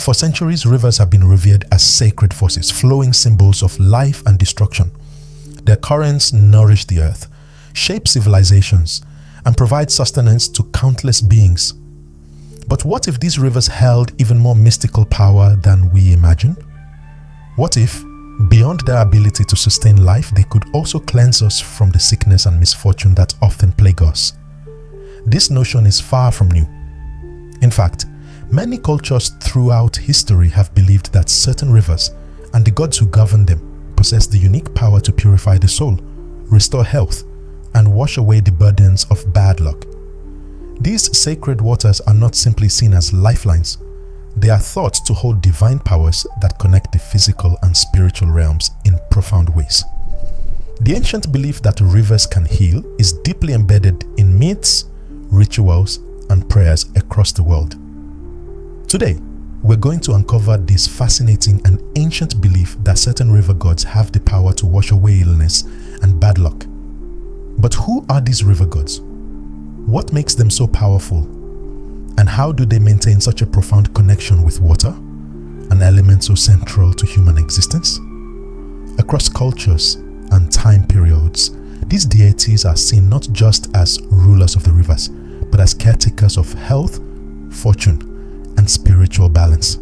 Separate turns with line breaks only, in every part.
For centuries, rivers have been revered as sacred forces, flowing symbols of life and destruction. Their currents nourish the earth, shape civilizations, and provide sustenance to countless beings. But what if these rivers held even more mystical power than we imagine? What if, beyond their ability to sustain life, they could also cleanse us from the sickness and misfortune that often plague us? This notion is far from new. In fact, many cultures throughout history have believed that certain rivers and the gods who govern them possess the unique power to purify the soul, restore health, and wash away the burdens of bad luck. These sacred waters are not simply seen as lifelines. They are thought to hold divine powers that connect the physical and spiritual realms in profound ways. The ancient belief that rivers can heal is deeply embedded in myths, rituals, and prayers across the world. Today, we're going to uncover this fascinating and ancient belief that certain river gods have the power to wash away illness and bad luck. But who are these river gods? What makes them so powerful? And how do they maintain such a profound connection with water, an element so central to human existence? Across cultures and time periods, these deities are seen not just as rulers of the rivers, but as caretakers of health, fortune, and spiritual balance.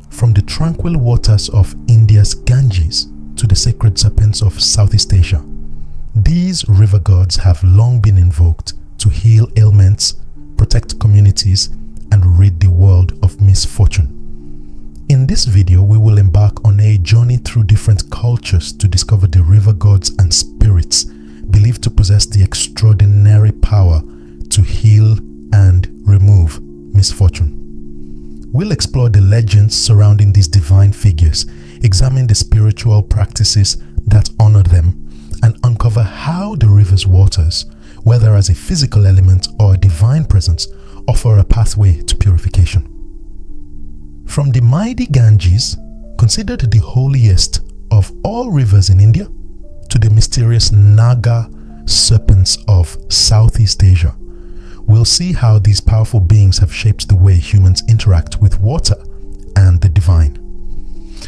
From the tranquil waters of India's Ganges to the sacred serpents of Southeast Asia, these river gods have long been invoked to heal ailments, protect communities, and rid the world of misfortune. In this video, we will embark on a journey through different cultures to discover the river gods and spirits believed to possess the extraordinary power to heal and remove misfortune. We'll explore the legends surrounding these divine figures, examine the spiritual practices that honor them, and uncover how the river's waters, whether as a physical element or a divine presence, offer a pathway to purification. From the mighty Ganges, considered the holiest of all rivers in India, to the mysterious Naga serpents of Southeast Asia, we'll see how these powerful beings have shaped the way humans interact with water and the divine.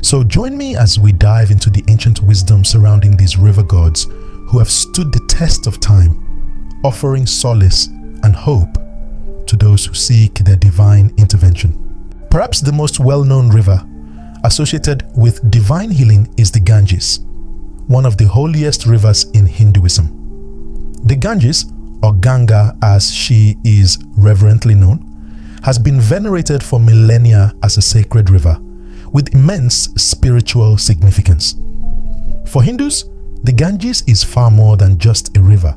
So join me as we dive into the ancient wisdom surrounding these river gods who have stood the test of time, offering solace and hope to those who seek their divine intervention. Perhaps the most well-known river associated with divine healing is the Ganges, one of the holiest rivers in Hinduism. The Ganges, or Ganga as she is reverently known, has been venerated for millennia as a sacred river with immense spiritual significance. For Hindus, the Ganges is far more than just a river.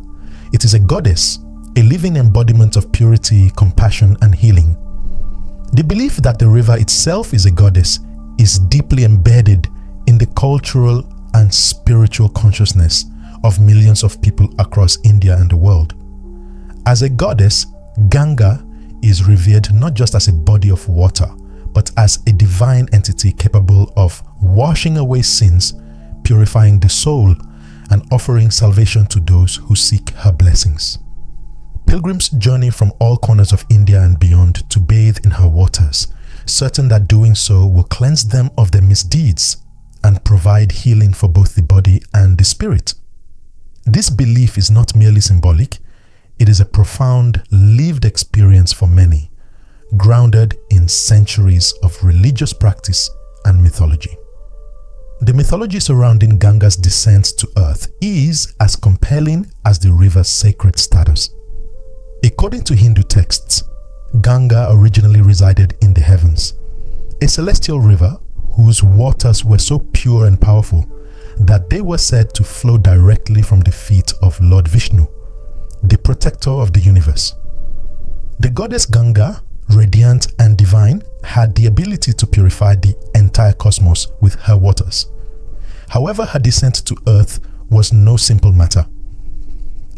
It is a goddess, a living embodiment of purity, compassion, and healing. The belief that the river itself is a goddess is deeply embedded in the cultural and spiritual consciousness of millions of people across India and the world. As a goddess, Ganga is revered not just as a body of water, but as a divine entity capable of washing away sins, purifying the soul, and offering salvation to those who seek her blessings. Pilgrims journey from all corners of India and beyond to bathe in her waters, certain that doing so will cleanse them of their misdeeds and provide healing for both the body and the spirit. This belief is not merely symbolic, it is a profound lived experience for many, grounded in centuries of religious practice and mythology. The mythology surrounding Ganga's descent to earth is as compelling as the river's sacred status. According to Hindu texts, Ganga originally resided in the heavens, a celestial river whose waters were so pure and powerful that they were said to flow directly from the feet of Lord Vishnu, the protector of the universe. The goddess Ganga, radiant and divine, had the ability to purify the entire cosmos with her waters. However, her descent to earth was no simple matter.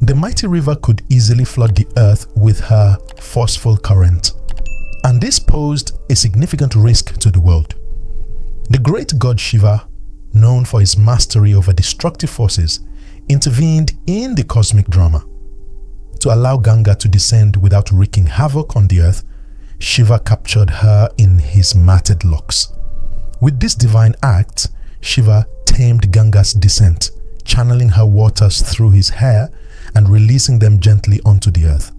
The mighty river could easily flood the earth with her forceful current, and this posed a significant risk to the world. The great god Shiva, known for his mastery over destructive forces, intervened in the cosmic drama. To allow Ganga to descend without wreaking havoc on the earth, Shiva captured her in his matted locks. With this divine act, Shiva tamed Ganga's descent, channeling her waters through his hair and releasing them gently onto the earth.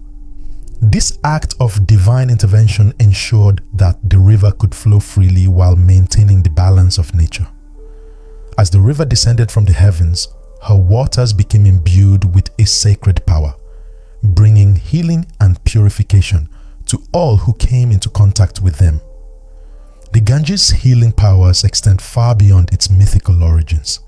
This act of divine intervention ensured that the river could flow freely while maintaining the balance of nature. As the river descended from the heavens, her waters became imbued with a sacred power, bringing healing and purification to all who came into contact with them. The Ganges' healing powers extend far beyond its mythical origins.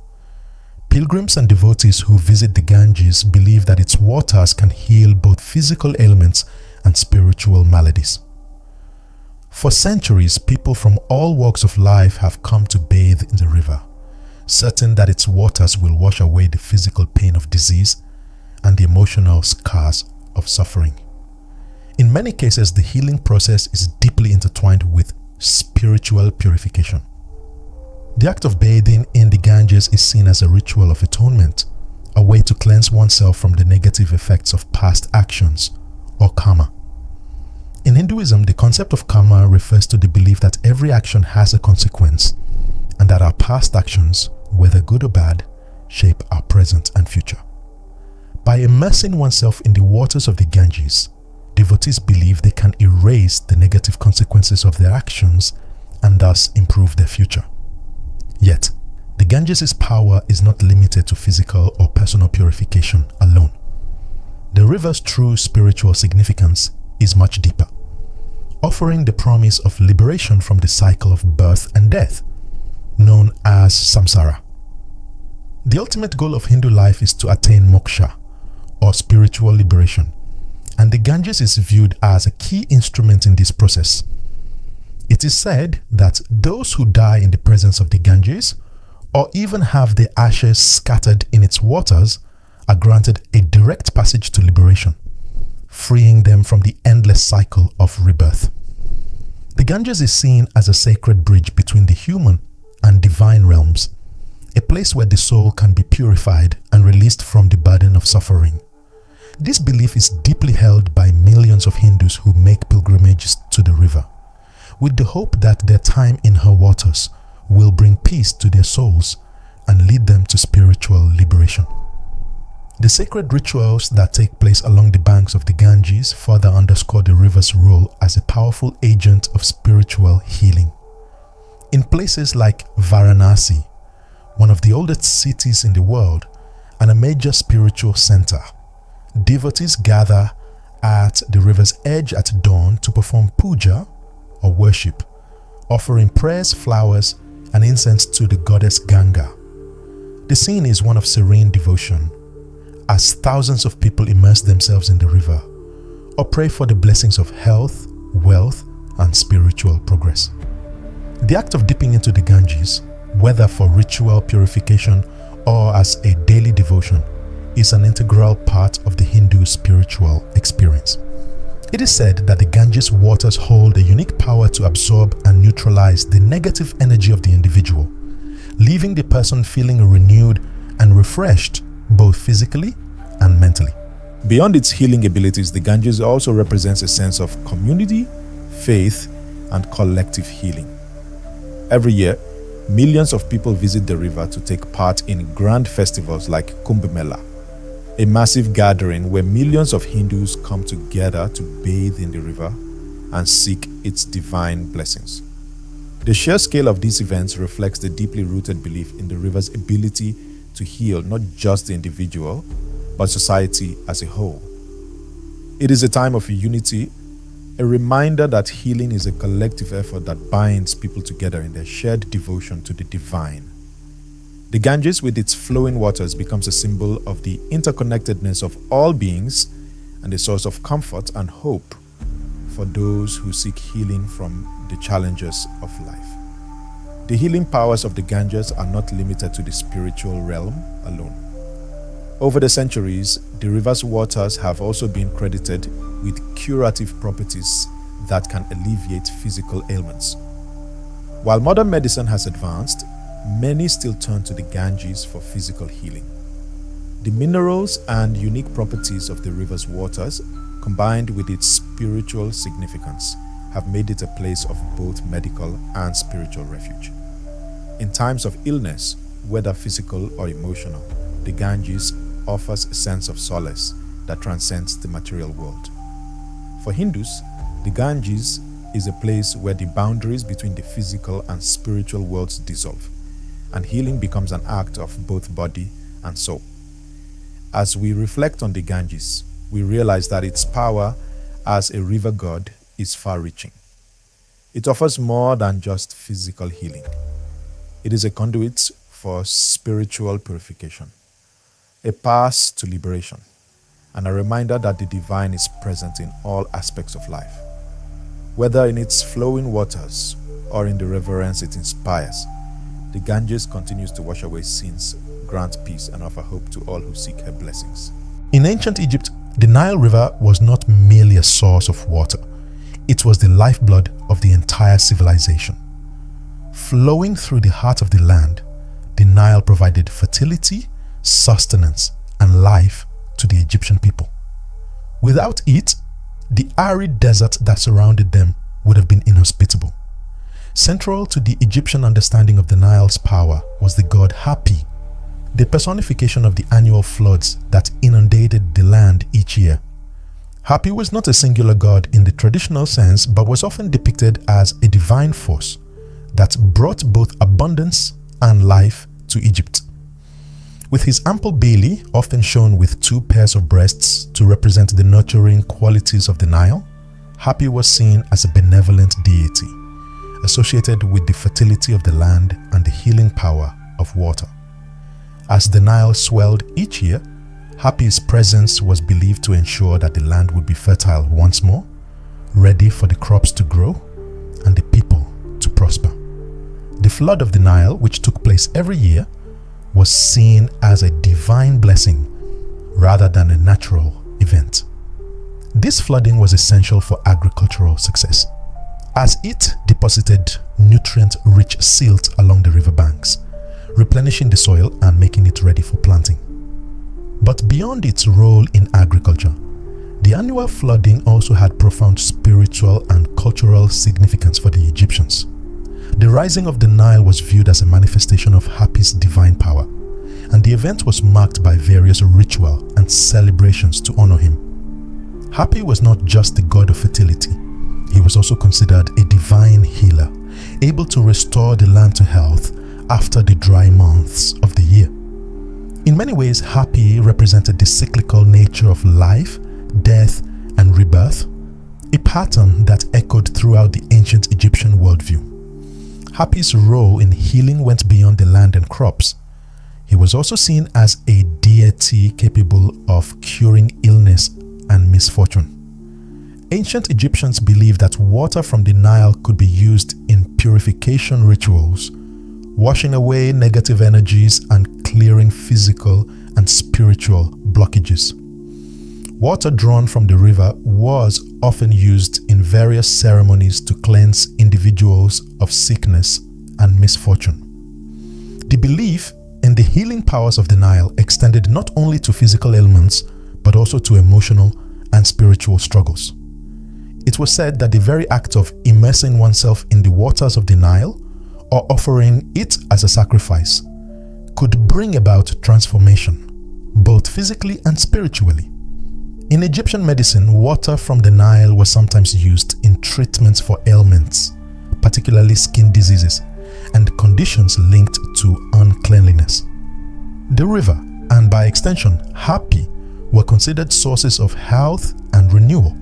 Pilgrims and devotees who visit the Ganges believe that its waters can heal both physical ailments and spiritual maladies. For centuries, people from all walks of life have come to bathe in the river, certain that its waters will wash away the physical pain of disease and the emotional scars of suffering. In many cases, the healing process is deeply intertwined with spiritual purification. The act of bathing in the Ganges is seen as a ritual of atonement, a way to cleanse oneself from the negative effects of past actions, or karma. In Hinduism, the concept of karma refers to the belief that every action has a consequence and that our past actions, whether good or bad, shape our present and future. By immersing oneself in the waters of the Ganges, devotees believe they can erase the negative consequences of their actions and thus improve their future. Yet, the Ganges' power is not limited to physical or personal purification alone. The river's true spiritual significance is much deeper, offering the promise of liberation from the cycle of birth and death, known as samsara. The ultimate goal of Hindu life is to attain moksha, or spiritual liberation, and the Ganges is viewed as a key instrument in this process. It is said that those who die in the presence of the Ganges, or even have their ashes scattered in its waters, are granted a direct passage to liberation, freeing them from the endless cycle of rebirth. The Ganges is seen as a sacred bridge between the human and divine realms, a place where the soul can be purified and released from the burden of suffering. This belief is deeply held by millions of Hindus who make pilgrimages to the river, with the hope that their time in her waters will bring peace to their souls and lead them to spiritual liberation. The sacred rituals that take place along the banks of the Ganges further underscore the river's role as a powerful agent of spiritual healing. In places like Varanasi, one of the oldest cities in the world and a major spiritual center, devotees gather at the river's edge at dawn to perform puja or worship, offering prayers, flowers, and incense to the goddess Ganga. The scene is one of serene devotion, as thousands of people immerse themselves in the river or pray for the blessings of health, wealth, and spiritual progress. The act of dipping into the Ganges, whether for ritual purification or as a daily devotion, is an integral part of the Hindu spiritual experience. It is said that the Ganges waters hold a unique power to absorb and neutralize the negative energy of the individual, leaving the person feeling renewed and refreshed both physically and mentally. Beyond its healing abilities, the Ganges also represents a sense of community, faith, and collective healing. Every year, millions of people visit the river to take part in grand festivals like Kumbh Mela, a massive gathering where millions of Hindus come together to bathe in the river and seek its divine blessings. The sheer scale of these events reflects the deeply rooted belief in the river's ability to heal not just the individual, but society as a whole. It is a time of unity, a reminder that healing is a collective effort that binds people together in their shared devotion to the divine. The Ganges, with its flowing waters, becomes a symbol of the interconnectedness of all beings and a source of comfort and hope for those who seek healing from the challenges of life. The healing powers of the Ganges are not limited to the spiritual realm alone. Over the centuries, the river's waters have also been credited with curative properties that can alleviate physical ailments. While modern medicine has advanced, many still turn to the Ganges for physical healing. The minerals and unique properties of the river's waters, combined with its spiritual significance, have made it a place of both medical and spiritual refuge. In times of illness, whether physical or emotional, the Ganges offers a sense of solace that transcends the material world. For Hindus, the Ganges is a place where the boundaries between the physical and spiritual worlds dissolve, and healing becomes an act of both body and soul. As we reflect on the Ganges, we realize that its power as a river god is far-reaching. It offers more than just physical healing. It is a conduit for spiritual purification, a path to liberation, and a reminder that the divine is present in all aspects of life. Whether in its flowing waters or in the reverence it inspires, the Ganges continues to wash away sins, grant peace, and offer hope to all who seek her blessings. In ancient Egypt, the Nile River was not merely a source of water. It was the lifeblood of the entire civilization. Flowing through the heart of the land, the Nile provided fertility, sustenance, and life to the Egyptian people. Without it, the arid desert that surrounded them would have been inhospitable. Central to the Egyptian understanding of the Nile's power was the god Hapi, the personification of the annual floods that inundated the land each year. Hapi was not a singular god in the traditional sense, but was often depicted as a divine force that brought both abundance and life to Egypt. With his ample belly, often shown with 2 pairs of breasts to represent the nurturing qualities of the Nile, Hapi was seen as a benevolent deity, associated with the fertility of the land and the healing power of water. As the Nile swelled each year, Hapi's presence was believed to ensure that the land would be fertile once more, ready for the crops to grow and the people to prosper. The flood of the Nile, which took place every year, was seen as a divine blessing rather than a natural event. This flooding was essential for agricultural success, as it deposited nutrient-rich silt along the riverbanks, replenishing the soil and making it ready for planting. But beyond its role in agriculture, the annual flooding also had profound spiritual and cultural significance for the Egyptians. The rising of the Nile was viewed as a manifestation of Hapi's divine power, and the event was marked by various rituals and celebrations to honor him. Hapi was not just the god of fertility, he was also considered a divine healer, able to restore the land to health after the dry months of the year. In many ways, Hapi represented the cyclical nature of life, death, and rebirth, a pattern that echoed throughout the ancient Egyptian worldview. Hapi's role in healing went beyond the land and crops. He was also seen as a deity capable of curing illness and misfortune. Ancient Egyptians believed that water from the Nile could be used in purification rituals, washing away negative energies and clearing physical and spiritual blockages. Water drawn from the river was often used in various ceremonies to cleanse individuals of sickness and misfortune. The belief in the healing powers of the Nile extended not only to physical ailments, but also to emotional and spiritual struggles. It was said that the very act of immersing oneself in the waters of the Nile or offering it as a sacrifice could bring about transformation, both physically and spiritually. In Egyptian medicine, water from the Nile was sometimes used in treatments for ailments, particularly skin diseases and conditions linked to uncleanliness. The river, and by extension Hapi, were considered sources of health and renewal,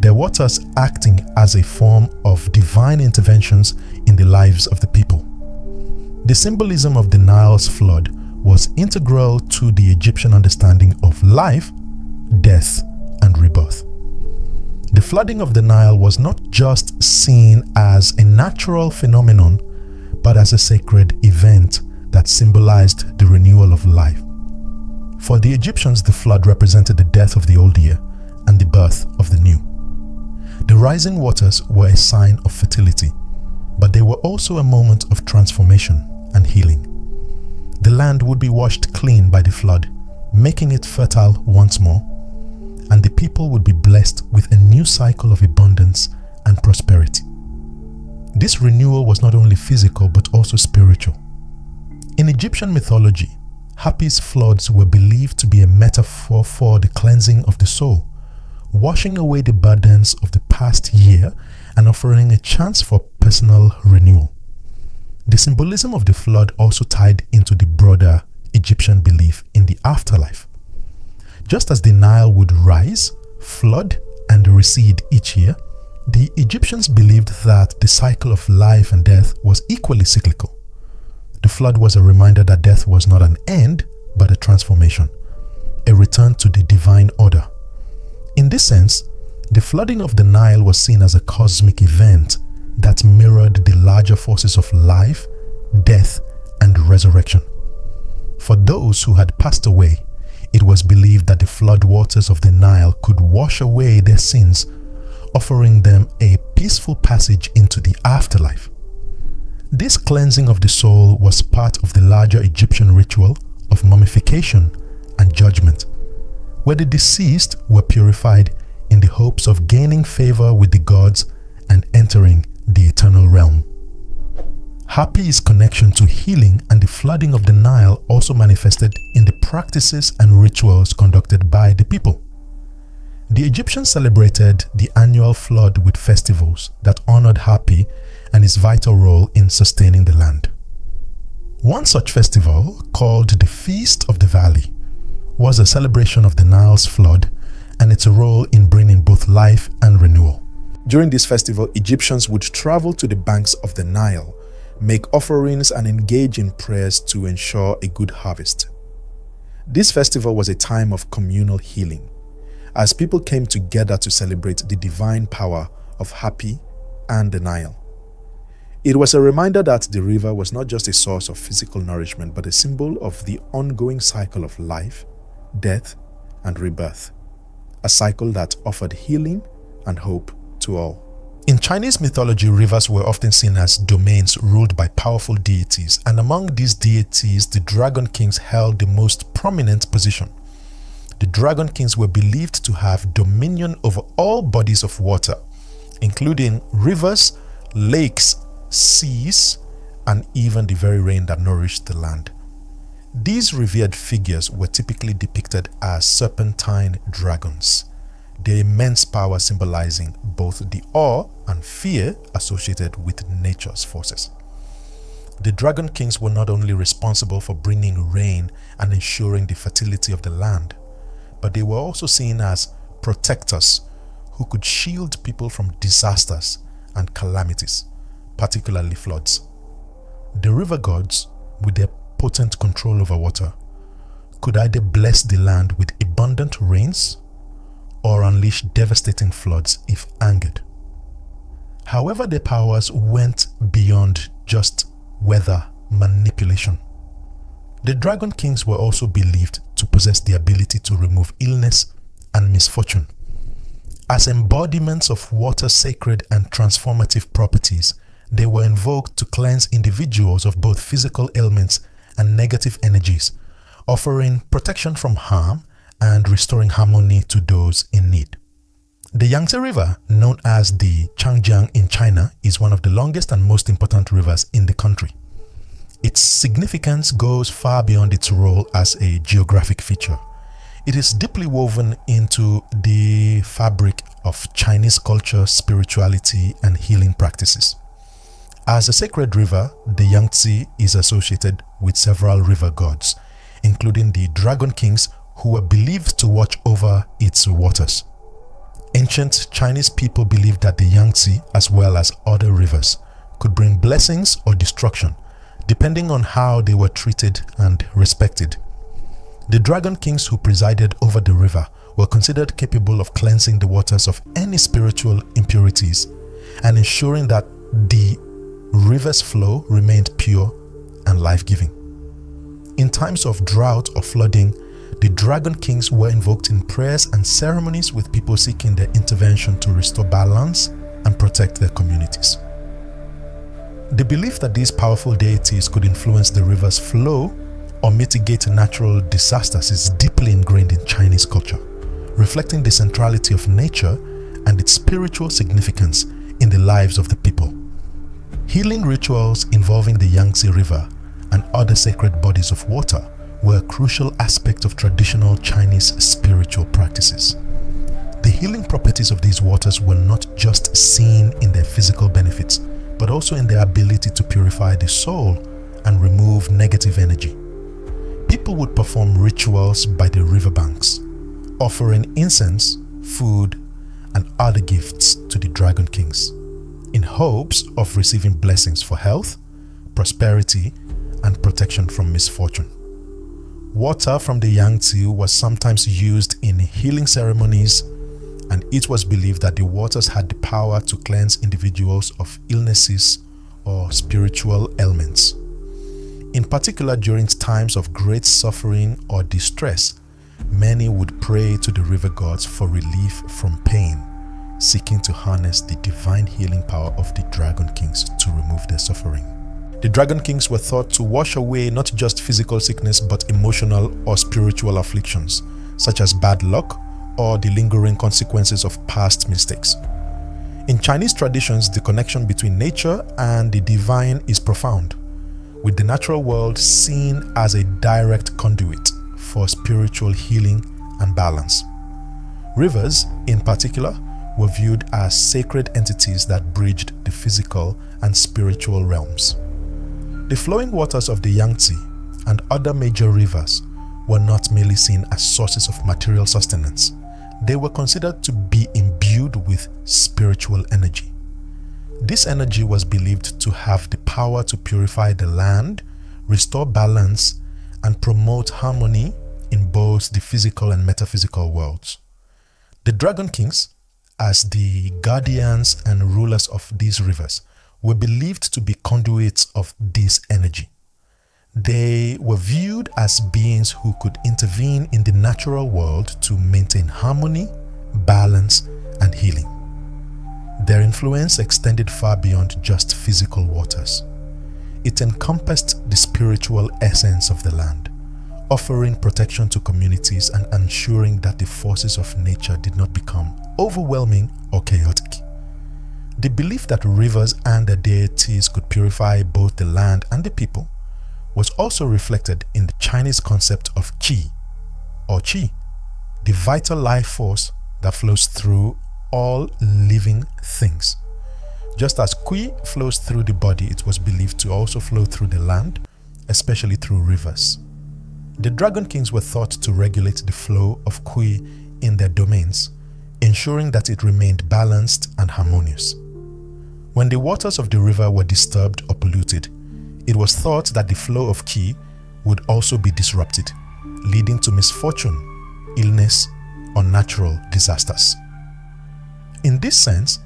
their waters acting as a form of divine interventions in the lives of the people. The symbolism of the Nile's flood was integral to the Egyptian understanding of life, death, and rebirth. The flooding of the Nile was not just seen as a natural phenomenon, but as a sacred event that symbolized the renewal of life. For the Egyptians, the flood represented the death of the old year and the birth of the new. The rising waters were a sign of fertility, but they were also a moment of transformation and healing. The land would be washed clean by the flood, making it fertile once more, and the people would be blessed with a new cycle of abundance and prosperity. This renewal was not only physical but also spiritual. In Egyptian mythology, Hapi's floods were believed to be a metaphor for the cleansing of the soul, washing away the burdens of the past year and offering a chance for personal renewal. The symbolism of the flood also tied into the broader Egyptian belief in the afterlife. Just as the Nile would rise, flood, and recede each year, the Egyptians believed that the cycle of life and death was equally cyclical. The flood was a reminder that death was not an end, but a transformation, a return to the divine order. In this sense, the flooding of the Nile was seen as a cosmic event that mirrored the larger forces of life, death, and resurrection. For those who had passed away, it was believed that the flood waters of the Nile could wash away their sins, offering them a peaceful passage into the afterlife. This cleansing of the soul was part of the larger Egyptian ritual of mummification and judgment, where the deceased were purified in the hopes of gaining favor with the gods and entering the eternal realm. Hapi's connection to healing and the flooding of the Nile also manifested in the practices and rituals conducted by the people. The Egyptians celebrated the annual flood with festivals that honored Hapi and his vital role in sustaining the land. One such festival, called the Feast of the Valley, was a celebration of the Nile's flood and its role in bringing both life and renewal. During this festival, Egyptians would travel to the banks of the Nile, make offerings, and engage in prayers to ensure a good harvest. This festival was a time of communal healing, as people came together to celebrate the divine power of Hapi and the Nile. It was a reminder that the river was not just a source of physical nourishment, but a symbol of the ongoing cycle of life, death, and rebirth, a cycle that offered healing and hope to all. In Chinese mythology, rivers were often seen as domains ruled by powerful deities, and among these deities, the Dragon Kings held the most prominent position. The Dragon Kings were believed to have dominion over all bodies of water, including rivers, lakes, seas, and even the very rain that nourished the land. These revered figures were typically depicted as serpentine dragons, their immense power symbolizing both the awe and fear associated with nature's forces. The Dragon Kings were not only responsible for bringing rain and ensuring the fertility of the land, but they were also seen as protectors who could shield people from disasters and calamities, particularly floods. The river gods, with their potent control over water, could either bless the land with abundant rains or unleash devastating floods if angered. However, their powers went beyond just weather manipulation. The Dragon Kings were also believed to possess the ability to remove illness and misfortune. As embodiments of water's sacred and transformative properties, they were invoked to cleanse individuals of both physical ailments and negative energies, offering protection from harm and restoring harmony to those in need. The Yangtze River, known as the Changjiang in China, is one of the longest and most important rivers in the country. Its significance goes far beyond its role as a geographic feature. It is deeply woven into the fabric of Chinese culture, spirituality, and healing practices. As a sacred river, the Yangtze is associated with several river gods, including the Dragon Kings, who were believed to watch over its waters. Ancient Chinese people believed that the Yangtze, as well as other rivers, could bring blessings or destruction, depending on how they were treated and respected. The Dragon Kings who presided over the river were considered capable of cleansing the waters of any spiritual impurities and ensuring that the river's flow remained pure and life-giving. In times of drought or flooding, the Dragon Kings were invoked in prayers and ceremonies, with people seeking their intervention to restore balance and protect their communities. The belief that these powerful deities could influence the river's flow or mitigate natural disasters is deeply ingrained in Chinese culture, reflecting the centrality of nature and its spiritual significance in the lives of the people. Healing rituals involving the Yangtze River and other sacred bodies of water were a crucial aspect of traditional Chinese spiritual practices. The healing properties of these waters were not just seen in their physical benefits, but also in their ability to purify the soul and remove negative energy. People would perform rituals by the riverbanks, offering incense, food, and other gifts to the Dragon Kings, in hopes of receiving blessings for health, prosperity, and protection from misfortune. Water from the Yangtze was sometimes used in healing ceremonies, and it was believed that the waters had the power to cleanse individuals of illnesses or spiritual ailments. In particular, during times of great suffering or distress, many would pray to the river gods for relief from pain, seeking to harness the divine healing power of the Dragon Kings to remove their suffering. The Dragon Kings were thought to wash away not just physical sickness but emotional or spiritual afflictions, such as bad luck or the lingering consequences of past mistakes. In Chinese traditions, the connection between nature and the divine is profound, with the natural world seen as a direct conduit for spiritual healing and balance. Rivers, in particular, were viewed as sacred entities that bridged the physical and spiritual realms. The flowing waters of the Yangtze and other major rivers were not merely seen as sources of material sustenance. They were considered to be imbued with spiritual energy. This energy was believed to have the power to purify the land, restore balance, and promote harmony in both the physical and metaphysical worlds. The Dragon Kings, as the guardians and rulers of these rivers, were believed to be conduits of this energy. They were viewed as beings who could intervene in the natural world to maintain harmony, balance, and healing. Their influence extended far beyond just physical waters. It encompassed the spiritual essence of the land, offering protection to communities and ensuring that the forces of nature did not become overwhelming or chaotic. The belief that rivers and their deities could purify both the land and the people was also reflected in the Chinese concept of qi, or qi, the vital life force that flows through all living things. Just as qi flows through the body, it was believed to also flow through the land, especially through rivers. The Dragon Kings were thought to regulate the flow of qi in their domains, ensuring that it remained balanced and harmonious. When the waters of the river were disturbed or polluted, it was thought that the flow of qi would also be disrupted, leading to misfortune, illness, or natural disasters. In this sense,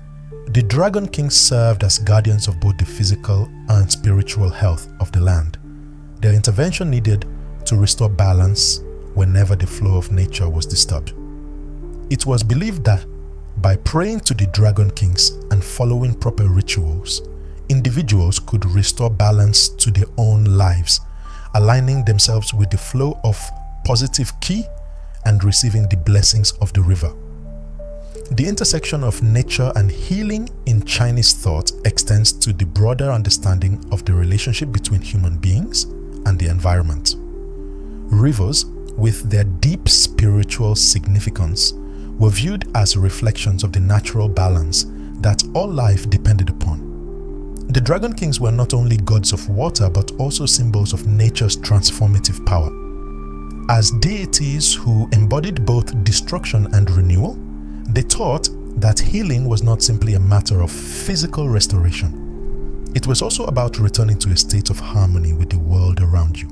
the Dragon Kings served as guardians of both the physical and spiritual health of the land. Their intervention needed to restore balance whenever the flow of nature was disturbed. It was believed that by praying to the Dragon Kings and following proper rituals, individuals could restore balance to their own lives, aligning themselves with the flow of positive qi and receiving the blessings of the river. The intersection of nature and healing in Chinese thought extends to the broader understanding of the relationship between human beings and the environment. Rivers, with their deep spiritual significance, were viewed as reflections of the natural balance that all life depended upon. The Dragon Kings were not only gods of water but also symbols of nature's transformative power. As deities who embodied both destruction and renewal, they taught that healing was not simply a matter of physical restoration. It was also about returning to a state of harmony with the world around you.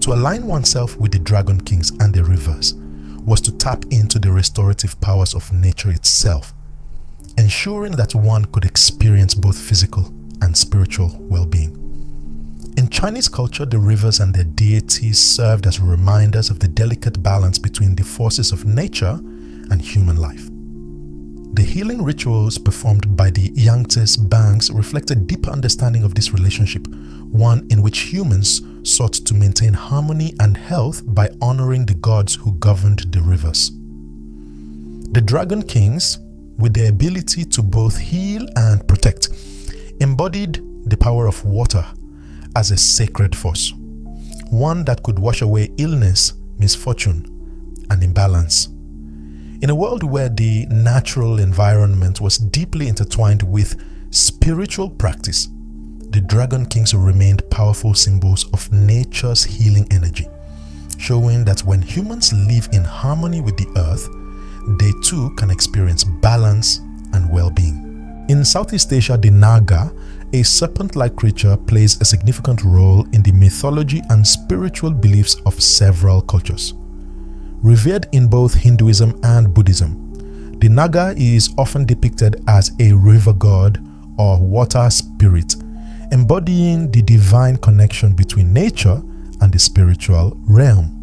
To align oneself with the Dragon Kings and the rivers was to tap into the restorative powers of nature itself, ensuring that one could experience both physical and spiritual well-being. In Chinese culture, the rivers and their deities served as reminders of the delicate balance between the forces of nature and human life. The healing rituals performed by the Yangtze's banks reflect a deeper understanding of this relationship, one in which humans sought to maintain harmony and health by honoring the gods who governed the rivers. The Dragon Kings, with the ability to both heal and protect, embodied the power of water as a sacred force, one that could wash away illness, misfortune, and imbalance. In a world where the natural environment was deeply intertwined with spiritual practice, the Dragon Kings remained powerful symbols of nature's healing energy, showing that when humans live in harmony with the earth, they too can experience balance and well-being. In Southeast Asia, the Naga, a serpent-like creature, plays a significant role in the mythology and spiritual beliefs of several cultures. Revered in both Hinduism and Buddhism, the Naga is often depicted as a river god or water spirit, embodying the divine connection between nature and the spiritual realm.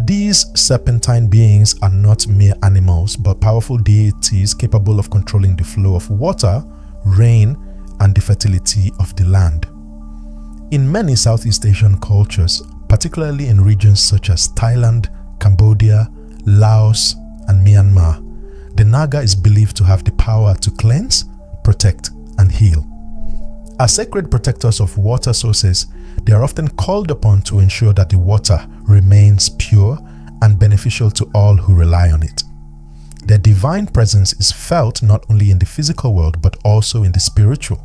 These serpentine beings are not mere animals, but powerful deities capable of controlling the flow of water, rain, and the fertility of the land. In many Southeast Asian cultures, particularly in regions such as Thailand, Cambodia, Laos, and Myanmar, the Naga is believed to have the power to cleanse, protect, and heal. As sacred protectors of water sources, they are often called upon to ensure that the water remains pure and beneficial to all who rely on it. Their divine presence is felt not only in the physical world but also in the spiritual,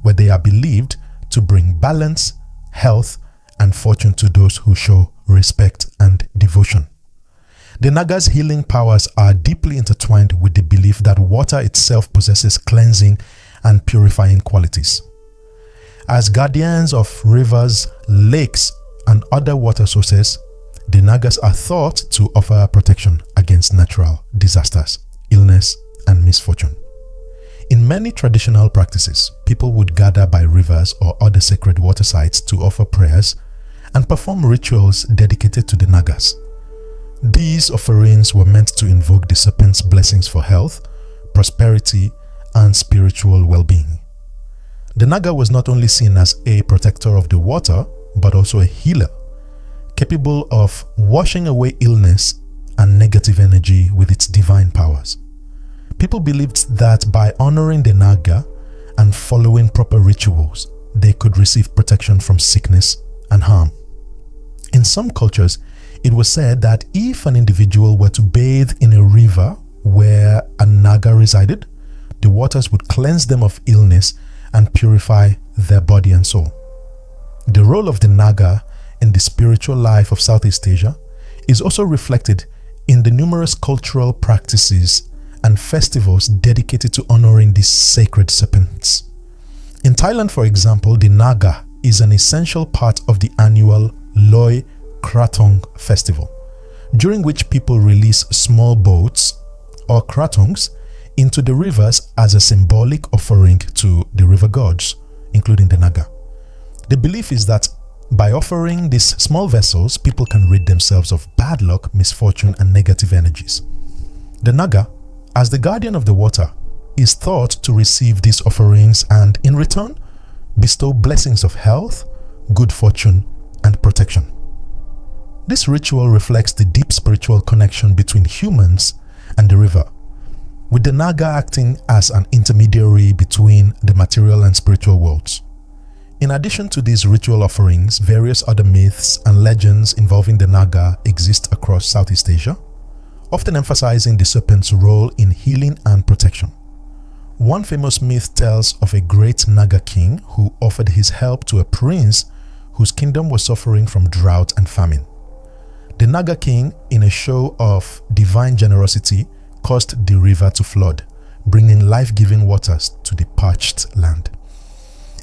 where they are believed to bring balance, health, and fortune to those who show respect and devotion. The Naga's healing powers are deeply intertwined with the belief that water itself possesses cleansing and purifying qualities. As guardians of rivers, lakes, and other water sources, the Nagas are thought to offer protection against natural disasters, illness, and misfortune. In many traditional practices, people would gather by rivers or other sacred water sites to offer prayers and perform rituals dedicated to the Nagas. These offerings were meant to invoke the serpent's blessings for health, prosperity, and spiritual well-being. The Naga was not only seen as a protector of the water, but also a healer, capable of washing away illness and negative energy with its divine powers. People believed that by honoring the Naga and following proper rituals, they could receive protection from sickness and harm. In some cultures, it was said that if an individual were to bathe in a river where a Naga resided, the waters would cleanse them of illness and purify their body and soul. The role of the Naga in the spiritual life of Southeast Asia is also reflected in the numerous cultural practices and festivals dedicated to honoring these sacred serpents. In Thailand, for example, the Naga is an essential part of the annual Loy Krathong festival, during which people release small boats or krathongs into the rivers as a symbolic offering to the river gods, including the Naga. The belief is that by offering these small vessels, people can rid themselves of bad luck, misfortune, and negative energies. The Naga, as the guardian of the water, is thought to receive these offerings and, in return, bestow blessings of health, good fortune, and protection. This ritual reflects the deep spiritual connection between humans and the river, with the Naga acting as an intermediary between the material and spiritual worlds. In addition to these ritual offerings, various other myths and legends involving the Naga exist across Southeast Asia, often emphasizing the serpent's role in healing and protection. One famous myth tells of a great Naga king who offered his help to a prince whose kingdom was suffering from drought and famine. The Naga king, in a show of divine generosity, caused the river to flood, bringing life-giving waters to the parched land.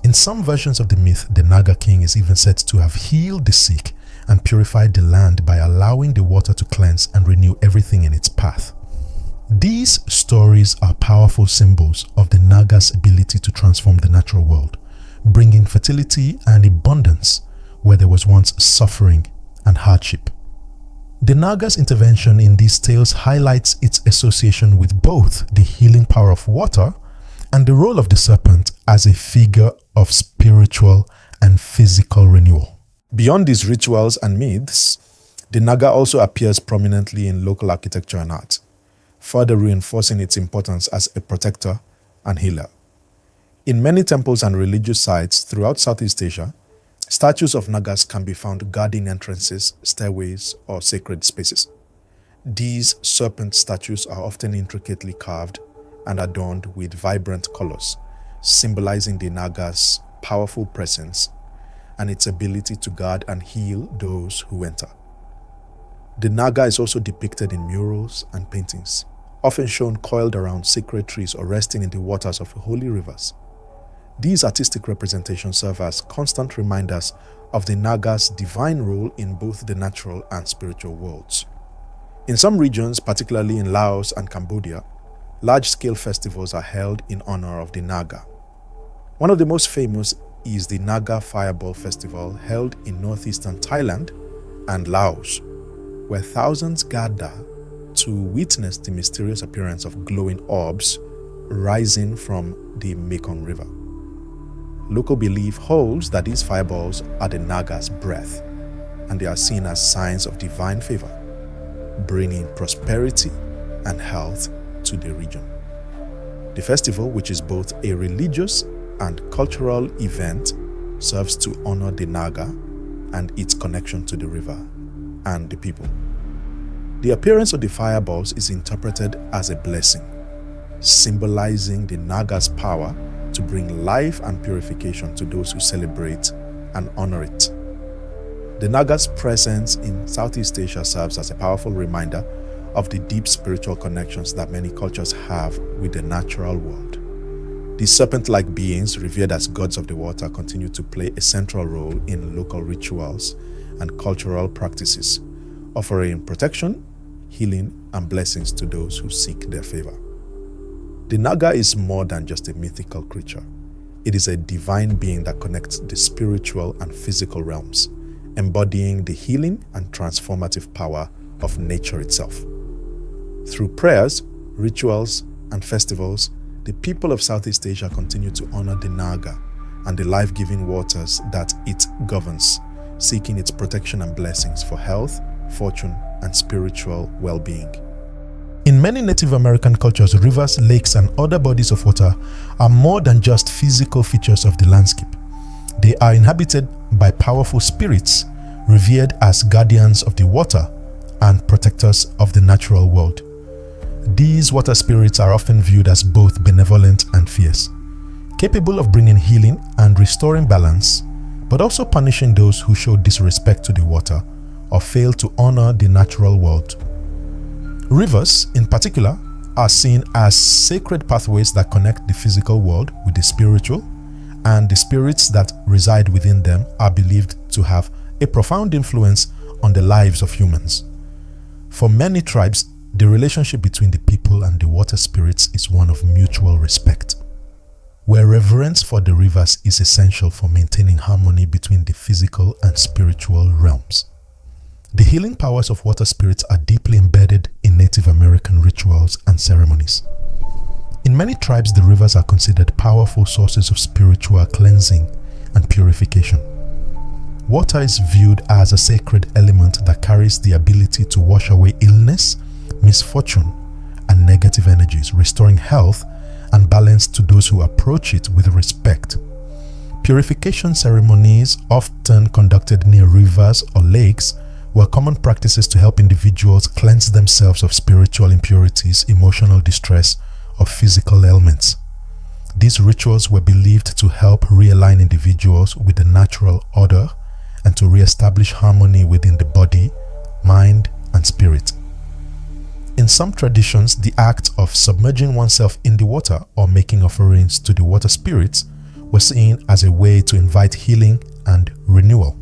In some versions of the myth, the Naga king is even said to have healed the sick and purified the land by allowing the water to cleanse and renew everything in its path. These stories are powerful symbols of the Naga's ability to transform the natural world, bringing fertility and abundance where there was once suffering and hardship. The Naga's intervention in these tales highlights its association with both the healing power of water and the role of the serpent as a figure of spiritual and physical renewal. Beyond these rituals and myths, the Naga also appears prominently in local architecture and art. further reinforcing its importance as a protector and healer. In many temples and religious sites throughout Southeast Asia, statues of Nagas can be found guarding entrances, stairways, or sacred spaces. These serpent statues are often intricately carved and adorned with vibrant colors, symbolizing the Naga's powerful presence and its ability to guard and heal those who enter. The Naga is also depicted in murals and paintings, often shown coiled around sacred trees or resting in the waters of holy rivers. These artistic representations serve as constant reminders of the Naga's divine role in both the natural and spiritual worlds. In some regions, particularly in Laos and Cambodia, large-scale festivals are held in honor of the Naga. One of the most famous is the Naga Fireball Festival held in northeastern Thailand and Laos, where thousands gather to witness the mysterious appearance of glowing orbs rising from the Mekong River. Local belief holds that these fireballs are the Naga's breath, and they are seen as signs of divine favor, bringing prosperity and health to the region. The festival, which is both a religious and cultural event, serves to honor the Naga and its connection to the river and the people. The appearance of the fireballs is interpreted as a blessing, symbolizing the Naga's power to bring life and purification to those who celebrate and honor it. The Naga's presence in Southeast Asia serves as a powerful reminder of the deep spiritual connections that many cultures have with the natural world. These serpent-like beings, revered as gods of the water, continue to play a central role in local rituals and cultural practices, offering protection, healing, and blessings to those who seek their favor. The Naga is more than just a mythical creature. It is a divine being that connects the spiritual and physical realms, embodying the healing and transformative power of nature itself. Through prayers, rituals, and festivals, the people of Southeast Asia continue to honor the Naga and the life-giving waters that it governs, seeking its protection and blessings for health, fortune, and spiritual well-being. In many Native American cultures, rivers, lakes, and other bodies of water are more than just physical features of the landscape. They are inhabited by powerful spirits, revered as guardians of the water and protectors of the natural world. These water spirits are often viewed as both benevolent and fierce, capable of bringing healing and restoring balance, but also punishing those who show disrespect to the water or fail to honor the natural world. Rivers, in particular, are seen as sacred pathways that connect the physical world with the spiritual, and the spirits that reside within them are believed to have a profound influence on the lives of humans. For many tribes, the relationship between the people and the water spirits is one of mutual respect, where reverence for the rivers is essential for maintaining harmony between the physical and spiritual realms. The healing powers of water spirits are deeply embedded in Native American rituals and ceremonies. In many tribes, the rivers are considered powerful sources of spiritual cleansing and purification. Water is viewed as a sacred element that carries the ability to wash away illness, misfortune, and negative energies, restoring health and balance to those who approach it with respect. Purification ceremonies, often conducted near rivers or lakes, were common practices to help individuals cleanse themselves of spiritual impurities, emotional distress, or physical ailments. These rituals were believed to help realign individuals with the natural order and to re-establish harmony within the body, mind, and spirit. In some traditions, the act of submerging oneself in the water or making offerings to the water spirits was seen as a way to invite healing and renewal.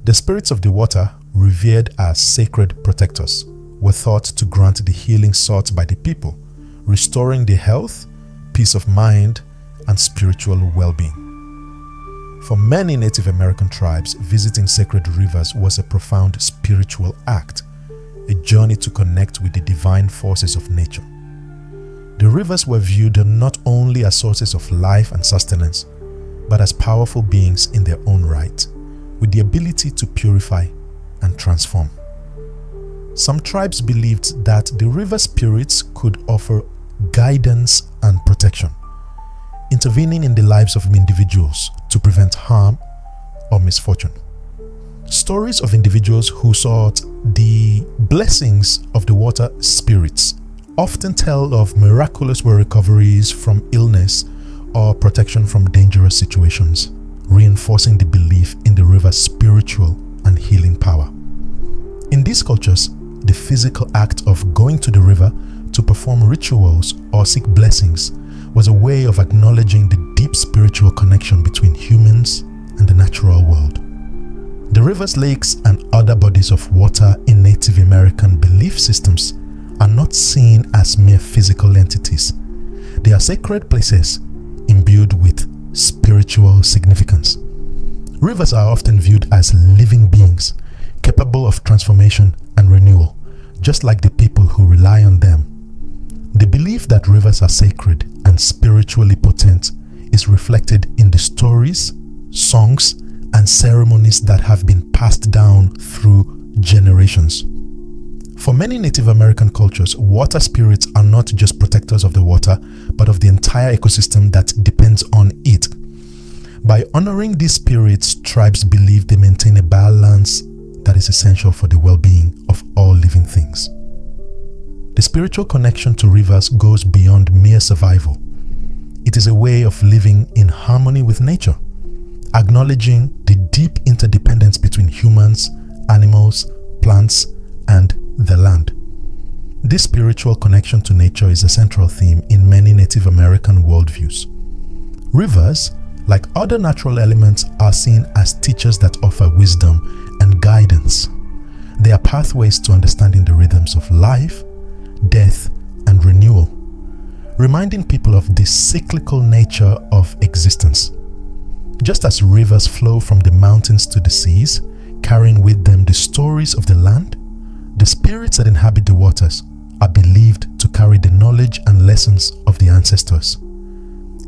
The spirits of the water, revered as sacred protectors, were thought to grant the healing sought by the people, restoring the health, peace of mind, and spiritual well-being. For many Native American tribes, visiting sacred rivers was a profound spiritual act, a journey to connect with the divine forces of nature. The rivers were viewed not only as sources of life and sustenance, but as powerful beings in their own right, with the ability to purify and transform. Some tribes believed that the river spirits could offer guidance and protection, intervening in the lives of individuals to prevent harm or misfortune. Stories of individuals who sought the blessings of the water spirits often tell of miraculous recoveries from illness or protection from dangerous situations, reinforcing the belief in the river's spiritual and healing power. In these cultures, the physical act of going to the river to perform rituals or seek blessings was a way of acknowledging the deep spiritual connection between humans and the natural world. The rivers, lakes, and other bodies of water in Native American belief systems are not seen as mere physical entities. They are sacred places imbued with spiritual significance. Rivers are often viewed as living beings, capable of transformation and renewal, just like the people who rely on them. The belief that rivers are sacred and spiritually potent is reflected in the stories, songs, and ceremonies that have been passed down through generations. For many Native American cultures, water spirits are not just protectors of the water, but of the entire ecosystem that depends on it. By honoring these spirits, tribes believe they maintain a balance that is essential for the well-being of all living things. The spiritual connection to rivers goes beyond mere survival. It is a way of living in harmony with nature, acknowledging the deep interdependence between humans, animals, plants, and the land. This spiritual connection to nature is a central theme in many Native American worldviews. Rivers, like other natural elements, are seen as teachers that offer wisdom and guidance. They are pathways to understanding the rhythms of life, death, and renewal, reminding people of the cyclical nature of existence. Just as rivers flow from the mountains to the seas, carrying with them the stories of the land, the spirits that inhabit the waters are believed to carry the knowledge and lessons of the ancestors.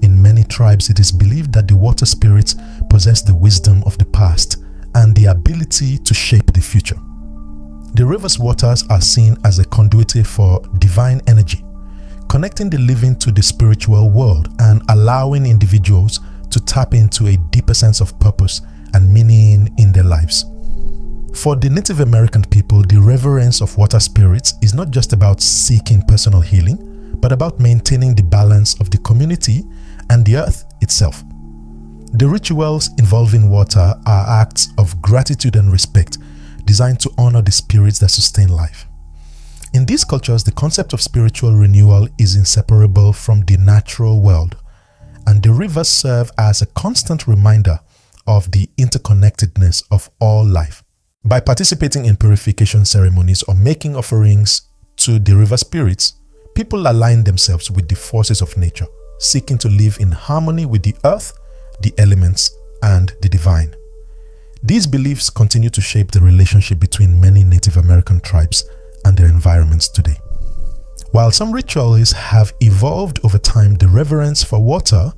In many tribes, it is believed that the water spirits possess the wisdom of the past and the ability to shape the future. The river's waters are seen as a conduit for divine energy, connecting the living to the spiritual world and allowing individuals to tap into a deeper sense of purpose and meaning in their lives. For the Native American people, the reverence of water spirits is not just about seeking personal healing, but about maintaining the balance of the community and the earth itself. The rituals involving water are acts of gratitude and respect designed to honor the spirits that sustain life. In these cultures, the concept of spiritual renewal is inseparable from the natural world, and the rivers serve as a constant reminder of the interconnectedness of all life. By participating in purification ceremonies or making offerings to the river spirits, people align themselves with the forces of nature, seeking to live in harmony with the earth, the elements, and the divine. These beliefs continue to shape the relationship between many Native American tribes and their environments today. While some rituals have evolved over time, the reverence for water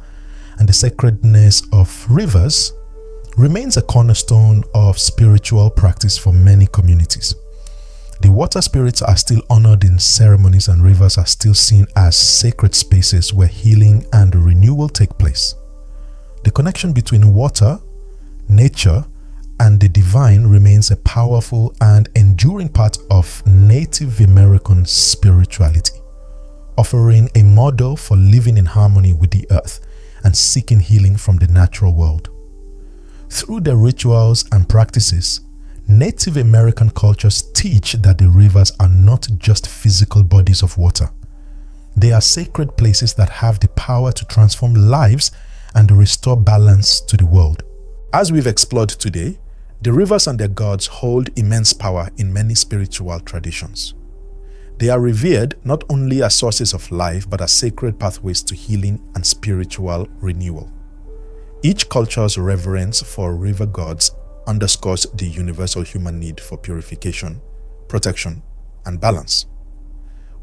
and the sacredness of rivers remains a cornerstone of spiritual practice for many communities. The water spirits are still honored in ceremonies, and rivers are still seen as sacred spaces where healing and renewal take place. The connection between water, nature, and the divine remains a powerful and enduring part of Native American spirituality, offering a model for living in harmony with the earth and seeking healing from the natural world. Through their rituals and practices, Native American cultures teach that the rivers are not just physical bodies of water. They are sacred places that have the power to transform lives and restore balance to the world. As we've explored today, the rivers and their gods hold immense power in many spiritual traditions. They are revered not only as sources of life, but as sacred pathways to healing and spiritual renewal. Each culture's reverence for river gods underscores the universal human need for purification, protection, and balance.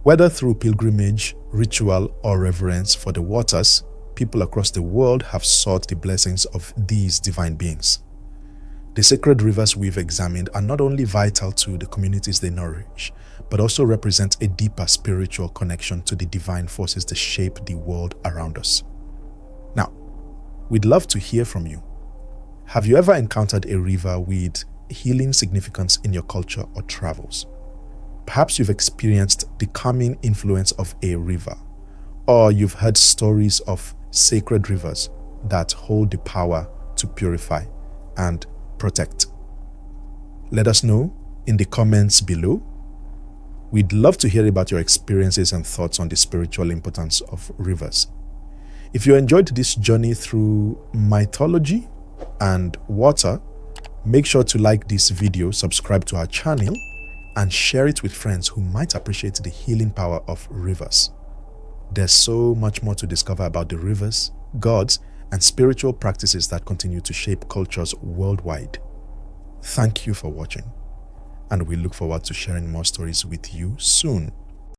Whether through pilgrimage, ritual, or reverence for the waters, people across the world have sought the blessings of these divine beings. The sacred rivers we've examined are not only vital to the communities they nourish, but also represent a deeper spiritual connection to the divine forces that shape the world around us. Now, we'd love to hear from you. Have you ever encountered a river with healing significance in your culture or travels? Perhaps you've experienced the calming influence of a river, or you've heard stories of sacred rivers that hold the power to purify and protect. Let us know in the comments below. We'd love to hear about your experiences and thoughts on the spiritual importance of rivers. If you enjoyed this journey through mythology and water, make sure to like this video, subscribe to our channel, and share it with friends who might appreciate the healing power of rivers. There's so much more to discover about the rivers, gods, and spiritual practices that continue to shape cultures worldwide. Thank you for watching, and we look forward to sharing more stories with you soon.